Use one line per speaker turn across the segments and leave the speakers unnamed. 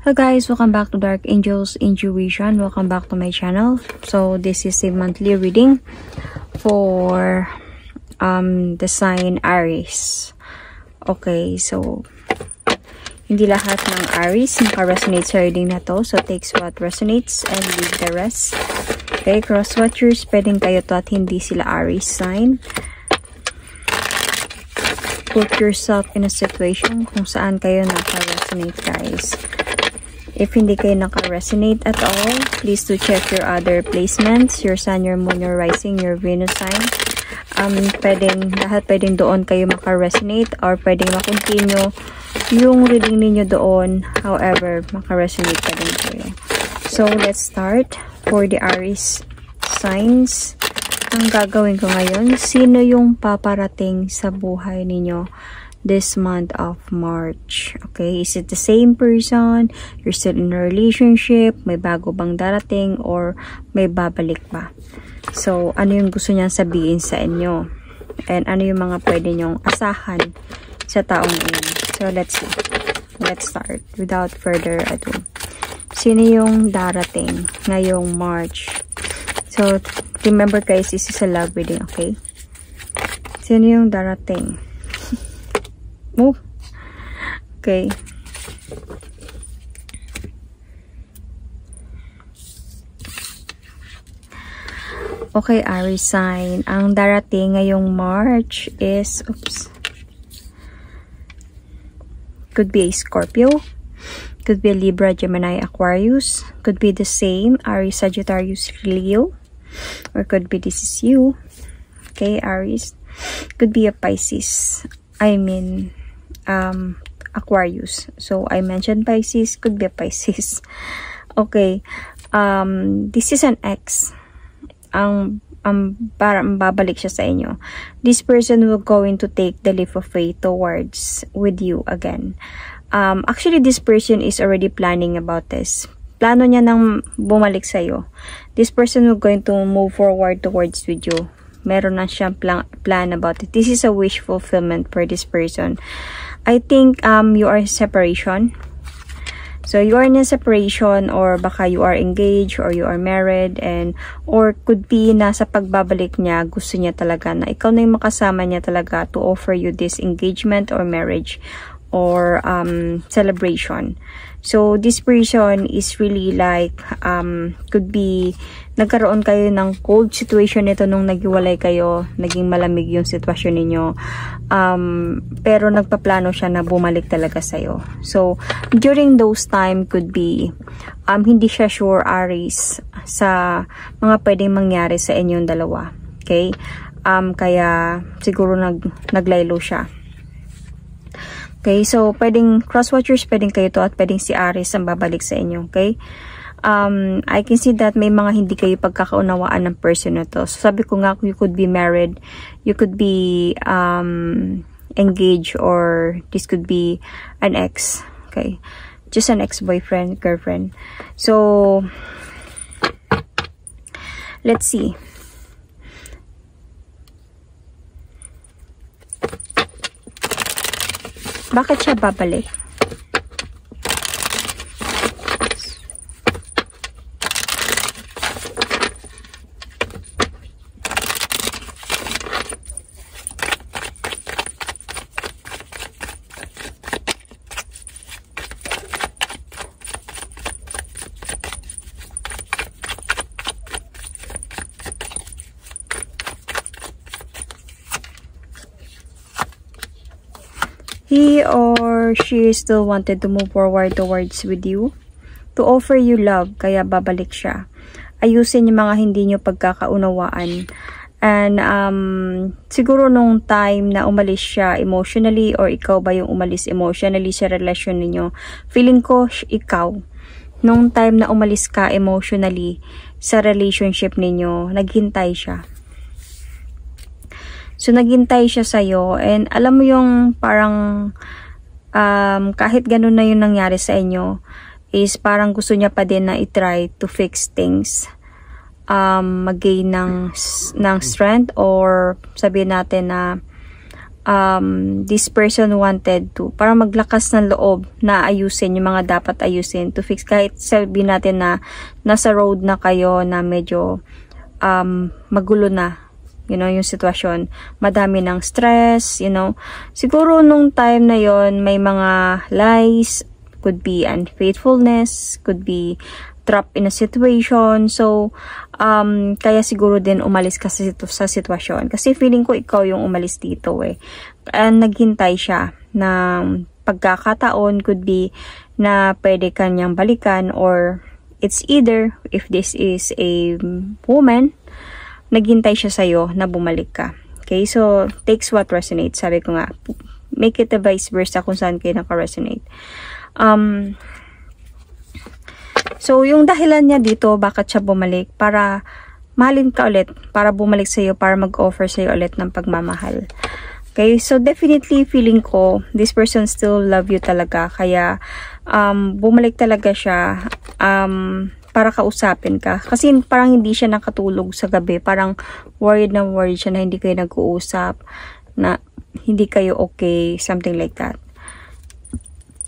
Hello guys, welcome back to Dark Angels Intuition. Welcome back to my channel. So this is a monthly reading for the sign Aries. Okay, so hindi lahat ng Aries maka-resonate sa reading na to. So takes what resonates and leave the rest. Okay, cross-watchers, pwedeng kayo to at hindi sila Aries sign. Put yourself in a situation kung saan kayo naka-resonate, guys. If hindi kayo naka-resonate at all, please do check your other placements, your sun, your moon, your rising, your Venus sign. Pwedeng doon kayo maka-resonate or pwedeng makontinue yung reading ninyo doon. However, maka-resonate pa din kayo. So, let's start for the Aries signs. Ang gagawin ko ngayon, sino yung paparating sa buhay ninyo this month of March? Okay, is it the same person? You're still in a relationship? May bago bang darating? Or may babalik ba? So, ano yung gusto niyang sabihin sa inyo? And ano yung mga pwede niyong asahan sa taong iyon? So, let's see. Let's start without further ado. Sino yung darating ngayong March? So, remember guys, this is a love reading, okay? Sino yung darating? Move. Okay. Okay, Aries sign. Ang darating ngayong March is, could be a Scorpio. Could be a Libra, Gemini, Aquarius. Could be the same, Aries, Sagittarius, Leo. Or could be this is you. Okay, Aries. Could be a Pisces. Aquarius. So, I mentioned Pisces. Could be a Pisces. Okay. This is an ex. Parang babalik siya sa inyo. This person will going to take the leap of faith towards with you again. Actually, this person is already planning about this. Plano niya nang bumalik sa'yo. This person will going to move forward towards with you. Meron na siyang plan about it. This is a wish fulfillment for this person. I think you are in separation. So you are in a separation, or baka you are engaged or you are married, and or could be nasa pagbabalik niya, gusto niya talaga na ikaw na yung makasama niya talaga to offer you this engagement or marriage or celebration. So this person is really like could be nagkaroon kayo ng cold situation nito nung naghiwalay kayo, naging malamig yung sitwasyon ninyo, pero nagpaplano siya na bumalik talaga sa'yo. So during those time could be hindi siya sure, Aries, sa mga pwedeng mangyari sa inyong dalawa. Okay, kaya siguro naglaylo siya. Okay, so pwedeng cross-watchers, pwedeng kayo to at pwedeng si Aries ang babalik sa inyo, okay? I can see that may mga hindi kayo pagkakaunawaan ng person na to. So sabi ko nga, you could be married, you could be engaged, or this could be an ex, okay? Just an ex-boyfriend, girlfriend. So, let's see. Bakit siya babalik? He or she still wanted to move forward towards with you, to offer you love, kaya babalik siya. Ayusin yung mga hindi nyo pagkakaunawaan. And siguro nung time na umalis siya emotionally, or ikaw ba yung umalis emotionally sa relasyon ninyo, feeling ko ikaw. Nung time na umalis ka emotionally sa relationship ninyo, naghintay siya. So, naghintay siya sa'yo, and alam mo yung parang kahit ganun na yung nangyari sa inyo, is parang gusto niya pa din na i-try to fix things, mag-gain ng strength, or sabihin natin na this person wanted to, para maglakas ng loob na ayusin yung mga dapat ayusin, to fix, kahit sabihin natin na nasa road na kayo na medyo magulo na, you know, yung sitwasyon, madami ng stress, you know, siguro nung time na yon may mga lies, could be unfaithfulness, could be trapped in a situation. So kaya siguro din umalis ka sa sitwasyon, kasi feeling ko ikaw yung umalis dito eh. Naghintay siya ng pagkakataon, could be na pwede kanyang balikan, or it's either, if this is a woman, naghintay siya sa'yo na bumalik ka. Okay, so takes what resonates. Sabi ko nga, make it a vice versa kung saan kayo naka-resonate. So, yung dahilan niya dito, bakit siya bumalik, para mahalin ka ulit, para bumalik sa'yo, para mag-offer sa'yo ulit ng pagmamahal. Okay, so definitely feeling ko, this person still love you talaga, kaya bumalik talaga siya, para kausapin ka. Kasi parang hindi siya nakatulog sa gabi, parang worried siya na hindi kayo nag-uusap, na hindi kayo okay, something like that.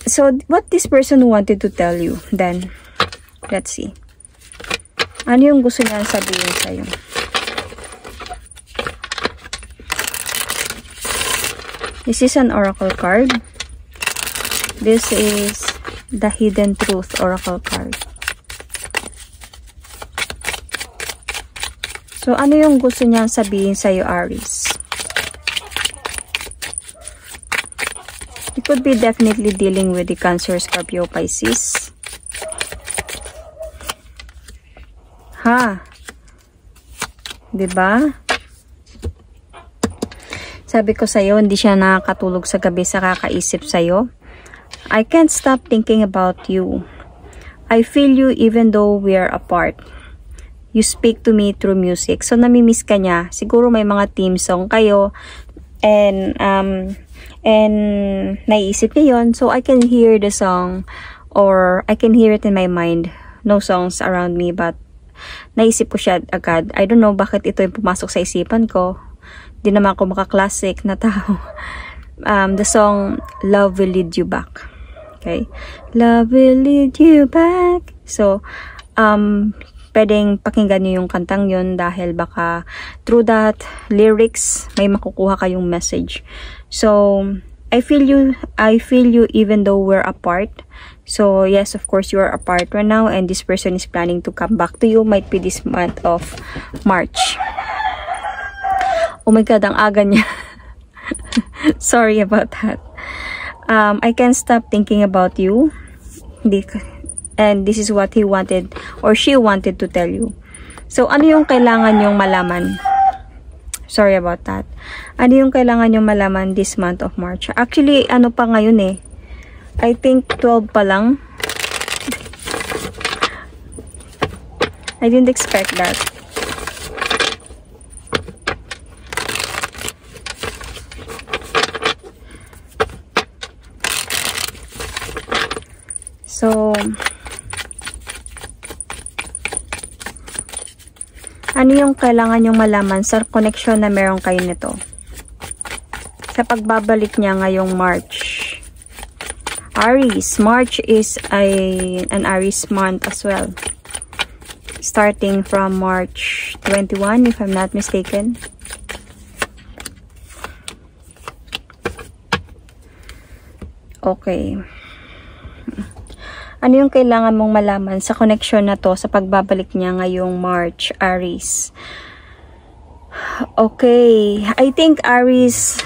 So, what this person wanted to tell you, then, let's see. Ano yung gusto niya sabihin sa'yo? This is an oracle card. This is the Hidden Truth oracle card. So, ano yung gusto niya sabihin sa'yo, Aries? You could be definitely dealing with the Cancer, Scorpio, Pisces. Ha? Diba? Sabi ko sa'yo, hindi siya nakakatulog sa gabi sa kakaisip sa'yo. I can't stop thinking about you. I feel you even though we are apart. You speak to me through music. So, namimiss ka niya. Siguro may mga theme song kayo. And naiisip niya yun. So, I can hear the song, or I can hear it in my mind. No songs around me, but naisip ko siya agad. I don't know bakit ito yung pumasok sa isipan ko. Di naman ako maka-classic na tao. The song, Love Will Lead You Back. Okay? Love will lead you back. So, pwedeng pakinggan nyo yung kantang yun, dahil baka through that lyrics, may makukuha kayong message. So, I feel you even though we're apart. So, yes, of course, you are apart right now, and this person is planning to come back to you. Might be this month of March. Oh my God, ang aga niya. Sorry about that. I can't stop thinking about you. And this is what he wanted, or she wanted to tell you. So, ano yung kailangan yung malaman? Sorry about that. Ano yung kailangan yung malaman this month of March? Actually, ano pa ngayon eh? I think 12 pa lang. I didn't expect that. So, ano yung kailangan yung malaman sa connection na meron kayo nito? Sa pagbabalik niya ngayong March. Aries. March is an Aries month as well. Starting from March 21, if I'm not mistaken. Okay. Ano yung kailangan mong malaman sa connection na to sa pagbabalik niya ngayong March, Aries? Okay. I think Aries,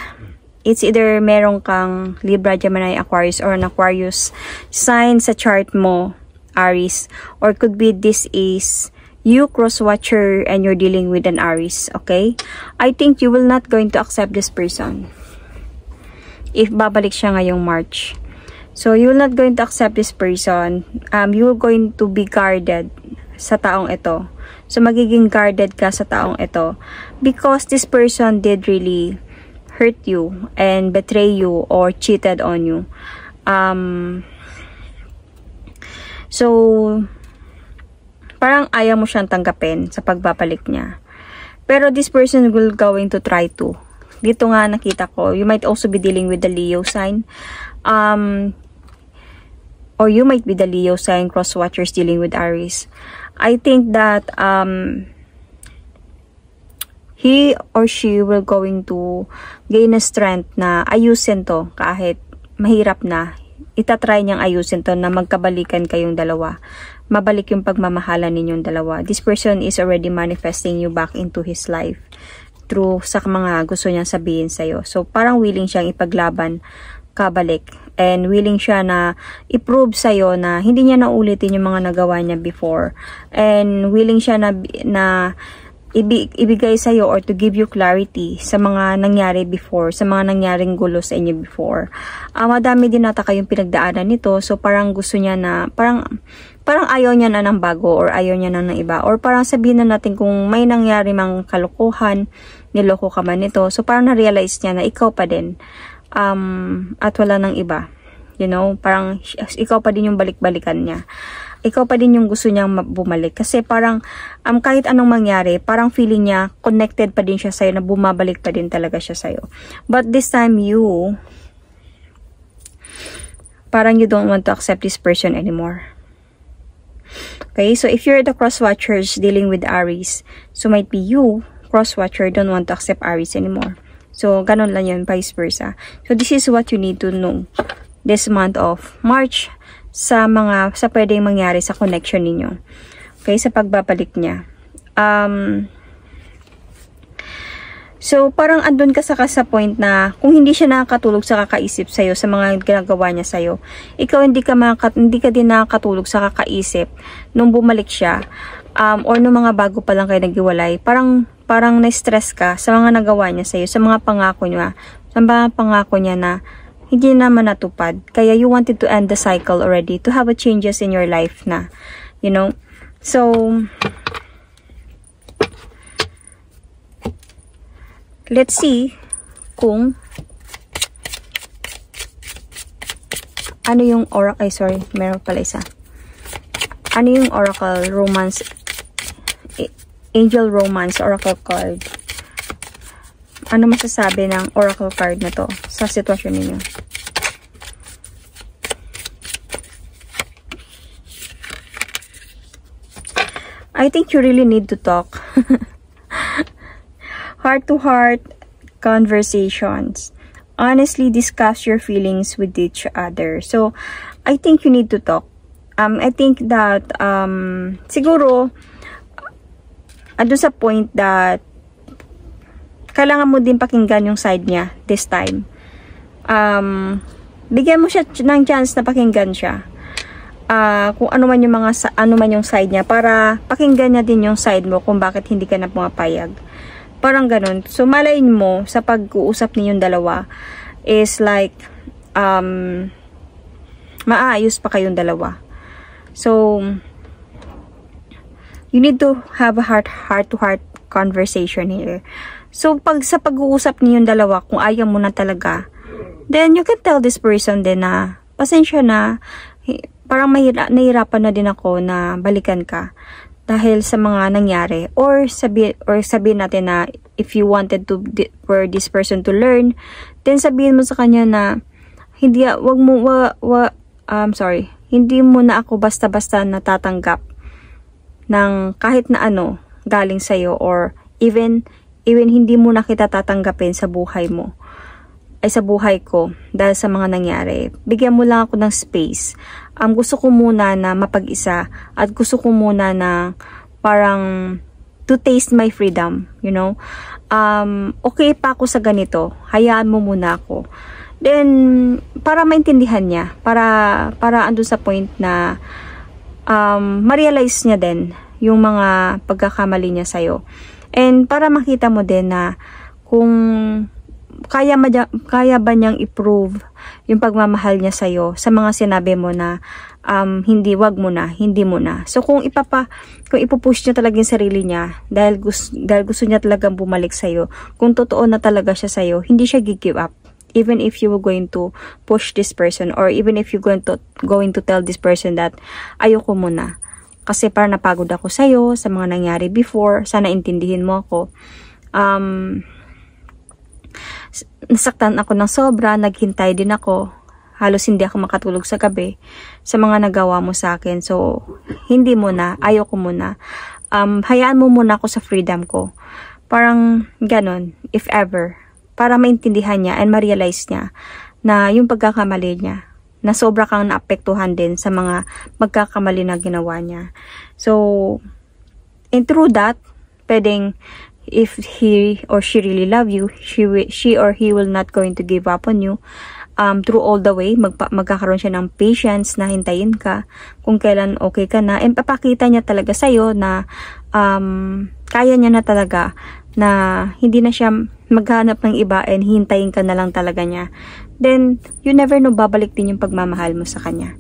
it's either meron kang Libra, Gemini, Aquarius, or an Aquarius sign sa chart mo, Aries. Or could be this is you, cross-watcher, and you're dealing with an Aries, okay? I think you will not going to accept this person if babalik siya ngayong March. So, you're not going to accept this person. You're going to be guarded sa taong ito. So, magiging guarded ka sa taong ito. Because this person did really hurt you and betray you or cheated on you. So, parang ayaw mo siyang tanggapin sa pagbabalik niya. Pero this person will going to try to. dito nga nakita ko, you might also be dealing with the Leo sign. Or you might be the Leo sign cross watchers dealing with Aries. I think that he or she will going to gain a strength na ayusin to kahit mahirap na. Itatry niyang ayusin to na magkabalikan kayong dalawa. Mabalik yung pagmamahalan ninyong dalawa. This person is already manifesting you back into his life through sa mga gusto niyang sabihin sa'yo. So, parang willing siyang ipaglaban kabalik. And willing siya na i-prove sa'yo na hindi niya naulitin yung mga nagawa niya before. And willing siya na ibigay sa'yo or to give you clarity sa mga nangyari before, sa mga nangyaring gulo sa inyo before. Madami din nata kayong pinagdaanan nito, so parang gusto niya na, parang ayaw niya na ng bago or ayaw niya na ng iba. Or parang sabihin na natin kung may nangyari mang kalokohan, niloko ka man nito, so parang na-realize niya na ikaw pa din. At wala nang iba. You know, parang ikaw pa din yung balik-balikan niya. Ikaw pa din yung gusto niyang bumalik. Kasi parang kahit anong mangyari, parang feeling niya connected pa din siya sa'yo, na bumabalik pa din talaga siya sa'yo. But this time parang you don't want to accept this person anymore. Okay, so if you're the cross-watchers dealing with Aries, so might be you, cross-watcher, don't want to accept Aries anymore. So, ganun lang yun, vice versa. So, this is what you need to know this month of March sa pwedeng mangyari sa connection ninyo. Okay, sa pagbabalik niya. So, parang andun ka sa point na kung hindi siya nakakatulog sa kakaisip sa'yo, sa mga ginagawa niya sa'yo, ikaw hindi ka din nakakatulog sa kakaisip nung bumalik siya, or nung mga bago pa lang kayo naghiwalay. Parang na-stress ka sa mga nagawa niya sa'yo, sa mga pangako niya na hindi naman natupad. Kaya you wanted to end the cycle already, to have a changes in your life na, you know. So, let's see kung ano yung oracle, meron pala isa. Ano yung oracle romance, angel romance oracle card. Ano masasabi ng oracle card na to sa sitwasyon ninyo? I think you really need to talk. Heart-to-heart conversations. Honestly discuss your feelings with each other. So, I think you need to talk. I think that, siguro, ando sa point that kailangan mo din pakinggan yung side niya this time. Bigyan mo siya ng chance na pakinggan siya. Kung ano man yung side niya, para pakinggan niya din yung side mo kung bakit hindi ka na pumapayag. Parang ganun. So, malayin mo sa pag-uusap ninyong dalawa is like, maayos pa kayong dalawa. So, you need to have a heart-to-heart conversation here. So, sa pag-uusap ninyong dalawa, kung ayaw mo na talaga, then you can tell this person din na, pasensya na, parang nahirapan na din ako na balikan ka dahil sa mga nangyari. Or sabihin natin na, if you wanted for this person to learn, then sabihin mo sa kanya na, hindi mo na ako basta-basta natatanggap ng kahit na ano galing sa'yo, or even hindi mo na kita tatanggapin sa buhay mo, ay sa buhay ko dahil sa mga nangyari. Bigyan mo lang ako ng space. Gusto ko muna na mapag-isa, at gusto ko muna na parang to taste my freedom, you know. Okay pa ako sa ganito, hayaan mo muna ako. Then, para maintindihan niya, para andun sa point na ma-realize niya din yung mga pagkakamali niya sa'yo. And para makita mo din na kung kaya ba niyang i-prove yung pagmamahal niya sa'yo sa mga sinabi mo na hindi mo na. So kung ipupush niya talaga yung sarili niya dahil gusto niya talagang bumalik sa'yo, kung totoo na talaga siya sa'yo, hindi siya give up. Even if you were going to push this person, or even if you're going to tell this person that ayoko muna. Kasi parang napagod ako sa'yo, sa mga nangyari before, sana intindihin mo ako. nasaktan ako ng sobra, naghintay din ako. Halos hindi ako makatulog sa gabi sa mga nagawa mo sa akin. So, hindi muna, ayoko muna. Hayaan mo muna ako sa freedom ko. Parang ganon, if ever. Para maintindihan niya and ma-realize niya na yung pagkakamali niya, na sobra kang naapektuhan din sa mga magkakamali na ginawa niya. So, and through that, pwedeng if he or she really love you, she or he will not going to give up on you. Through all the way, magkakaroon siya ng patience na hintayin ka kung kailan okay ka na. And papakita niya talaga sa'yo na kaya niya na talaga na hindi na siya maghanap ng iba and hintayin ka na lang talaga niya. Then, you never know, babalik din yung pagmamahal mo sa kanya.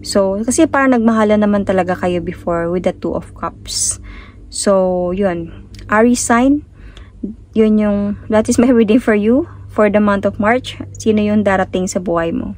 So, kasi parang nagmahalan naman talaga kayo before with the Two of Cups. So, yun. Aries sign, that is my reading for you for the month of March. Sino yung darating sa buhay mo?